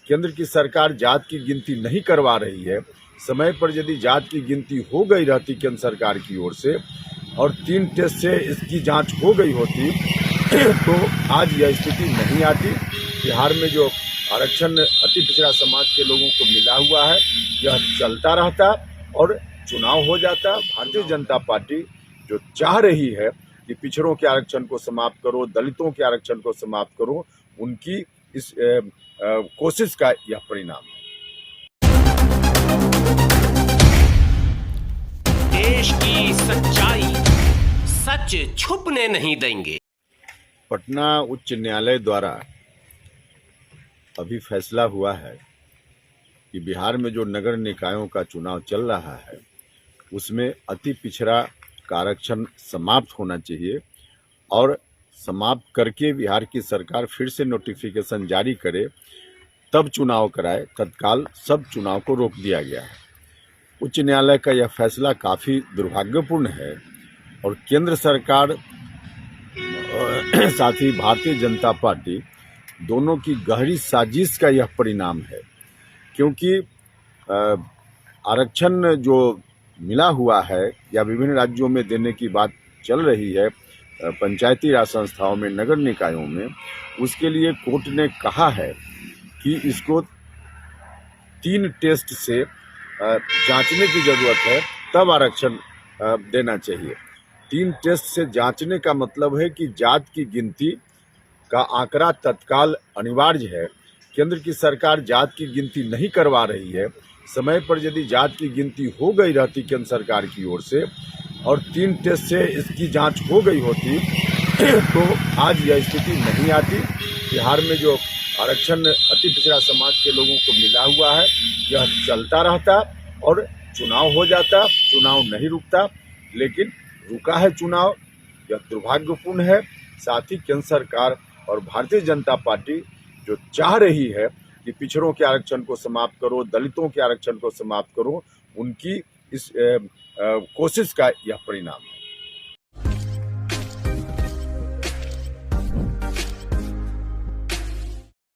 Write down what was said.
केंद्र की सरकार जात की गिनती नहीं करवा रही है। समय पर यदि जात की गिनती हो गई रहती केंद्र सरकार की ओर से और 3 टेस्ट से इसकी जांच हो गई होती तो आज यह स्थिति नहीं आती। बिहार में जो आरक्षण अति पिछड़ा समाज के लोगों को मिला हुआ है यह चलता रहता और चुनाव हो जाता। भारतीय जनता पार्टी जो चाह रही है कि पिछड़ों के आरक्षण को समाप्त करो, दलितों के आरक्षण को समाप्त करो, उनकी इस कोशिश का यह परिणाम है। देश की सच्चाई सच छुपने नहीं देंगे। पटना उच्च न्यायालय द्वारा अभी फैसला हुआ है कि बिहार में जो नगर निकायों का चुनाव चल रहा है उसमें अति पिछड़ा का आरक्षण समाप्त होना चाहिए और समाप्त करके बिहार की सरकार फिर से नोटिफिकेशन जारी करे तब चुनाव कराए। तत्काल सब चुनाव को रोक दिया गया है। उच्च न्यायालय का यह फैसला काफ़ी दुर्भाग्यपूर्ण है और केंद्र सरकार साथ ही भारतीय जनता पार्टी दोनों की गहरी साजिश का यह परिणाम है, क्योंकि आरक्षण जो मिला हुआ है या विभिन्न राज्यों में देने की बात चल रही है पंचायती राज संस्थाओं में, नगर निकायों में, उसके लिए कोर्ट ने कहा है कि इसको 3 टेस्ट से जांचने की ज़रूरत है तब आरक्षण देना चाहिए। 3 टेस्ट से जांचने का मतलब है कि जात की गिनती का आंकड़ा तत्काल अनिवार्य है। केंद्र की सरकार जात की गिनती नहीं करवा रही है। समय पर यदि जात की गिनती हो गई रहती केंद्र सरकार की ओर से और 3 टेस्ट से इसकी जांच हो गई होती तो आज यह स्थिति नहीं आती। बिहार में जो आरक्षण अति पिछड़ा समाज के लोगों को मिला हुआ है यह चलता रहता और चुनाव हो जाता। चुनाव नहीं रुकता, लेकिन रुका है चुनाव, यह दुर्भाग्यपूर्ण है। साथ ही केंद्र सरकार और भारतीय जनता पार्टी जो चाह रही है कि पिछड़ों के आरक्षण को समाप्त करो, दलितों के आरक्षण को समाप्त करो, उनकी इस कोशिश का यह परिणाम है।